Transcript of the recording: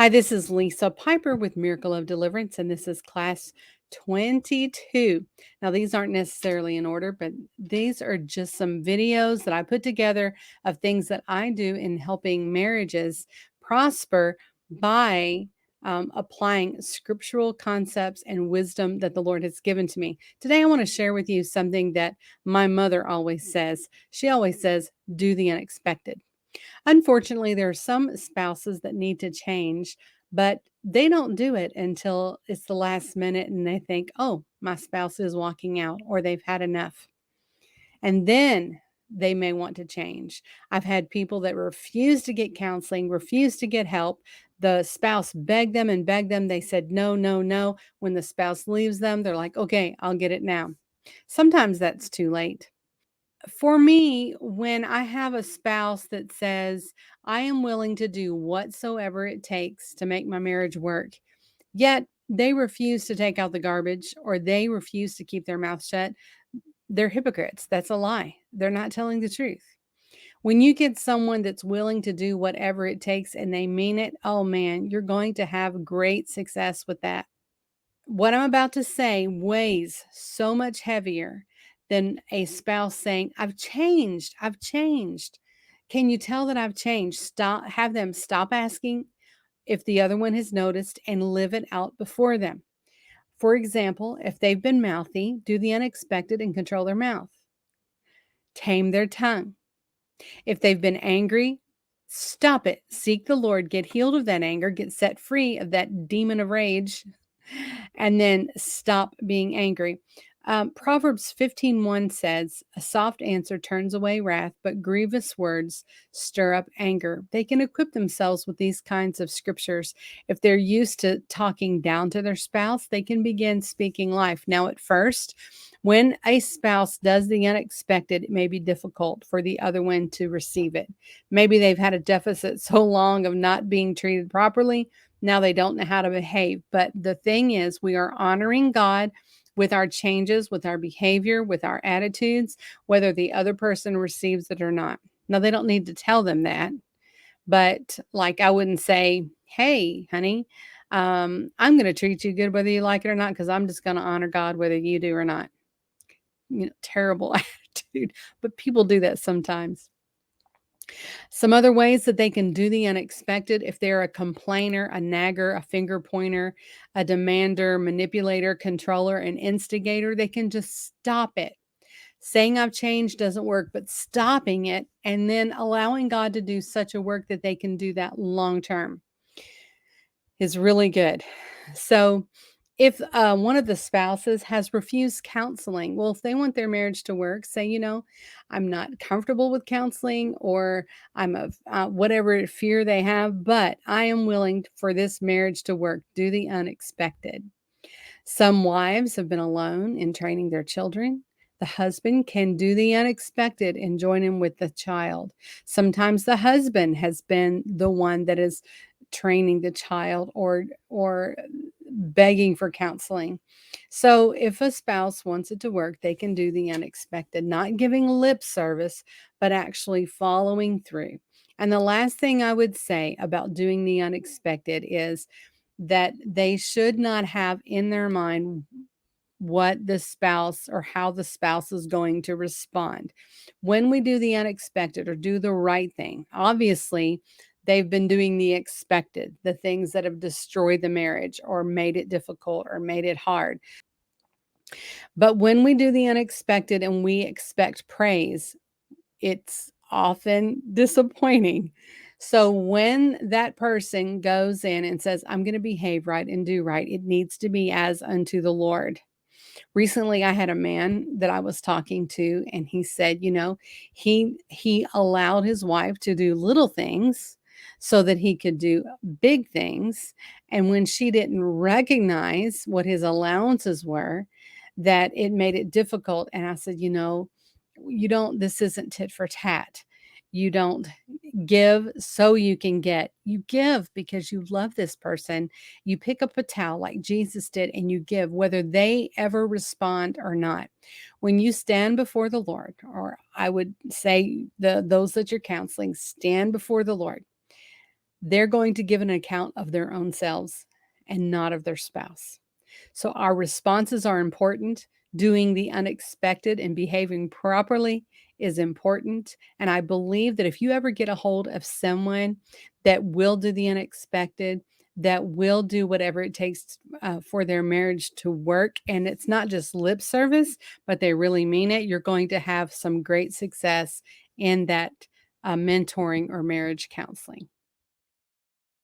Hi, this is Lisa Piper with Miracle of Deliverance, and this is class 22. Now, these aren't necessarily in order, but these are just some videos that I put together of things that I do in helping marriages prosper by applying scriptural concepts and wisdom that the Lord has given to me. Today, I want to share with you something that my mother always says. She always says, do the unexpected. Unfortunately, there are some spouses that need to change, but they don't do it until it's the last minute and they think, oh, my spouse is walking out or they've had enough. And then they may want to change. I've had people that refuse to get counseling, refuse to get help. The spouse begged them and begged them. They said, no, no, no. When the spouse leaves them, they're like, okay, I'll get it now. Sometimes that's too late. For me, when I have a spouse that says, I am willing to do whatsoever it takes to make my marriage work, yet they refuse to take out the garbage or they refuse to keep their mouth shut, they're hypocrites. That's a lie. They're not telling the truth. When you get someone that's willing to do whatever it takes and they mean it, oh man, you're going to have great success with that. What I'm about to say weighs so much heavier than a spouse saying, I've changed. I've changed. Can you tell that I've changed? Stop, have them stop asking if the other one has noticed and live it out before them. For example, if they've been mouthy, do the unexpected and control their mouth. Tame their tongue. If they've been angry, stop it. Seek the Lord, get healed of that anger, get set free of that demon of rage, and then stop being angry. Proverbs 15:1 says, a soft answer turns away wrath, but grievous words stir up anger. They can equip themselves with these kinds of scriptures. If they're used to talking down to their spouse, they can begin speaking life. Now, at first, when a spouse does the unexpected, it may be difficult for the other one to receive it. Maybe they've had a deficit so long of not being treated properly. Now they don't know how to behave. But the thing is, we are honoring God with our changes, with our behavior, with our attitudes, whether the other person receives it or not. Now, they don't need to tell them that, but like I wouldn't say, hey, honey, I'm going to treat you good whether you like it or not because I'm just going to honor God whether you do or not. Terrible attitude, but people do that sometimes. Some other ways that they can do the unexpected if they're a complainer, a nagger, a finger pointer, a demander, manipulator, controller, and instigator, they can just stop it. Saying I've changed doesn't work, but stopping it and then allowing God to do such a work that they can do that long term is really good. So, if one of the spouses has refused counseling, well, if they want their marriage to work, say, I'm not comfortable with counseling or I'm of whatever fear they have, but I am willing for this marriage to work. Do the unexpected. Some wives have been alone in training their children. The husband can do the unexpected and join in with the child. Sometimes the husband has been the one that is training the child or begging for counseling. So if a spouse wants it to work, they can do the unexpected, not giving lip service, but actually following through. And the last thing I would say about doing the unexpected is that they should not have in their mind what the spouse or how the spouse is going to respond. When we do the unexpected or do the right thing, obviously they've been doing the expected, the things that have destroyed the marriage or made it difficult or made it hard. But when we do the unexpected and we expect praise, it's often disappointing. So when that person goes in and says, I'm going to behave right and do right, it needs to be as unto the Lord. Recently, I had a man that I was talking to, and he said, he allowed his wife to do little things so that he could do big things. And when she didn't recognize what his allowances were, that it made it difficult. And I said, you don't, this isn't tit for tat. You don't give so you can get. You give because you love this person. You pick up a towel like Jesus did and you give, whether they ever respond or not. When you stand before the Lord, or I would say those that you're counseling, stand before the Lord. they're going to give an account of their own selves and not of their spouse. So our responses are important. Doing the unexpected and behaving properly is important. And I believe that if you ever get a hold of someone that will do the unexpected, that will do whatever it takes for their marriage to work, and it's not just lip service, but they really mean it, you're going to have some great success in that mentoring or marriage counseling.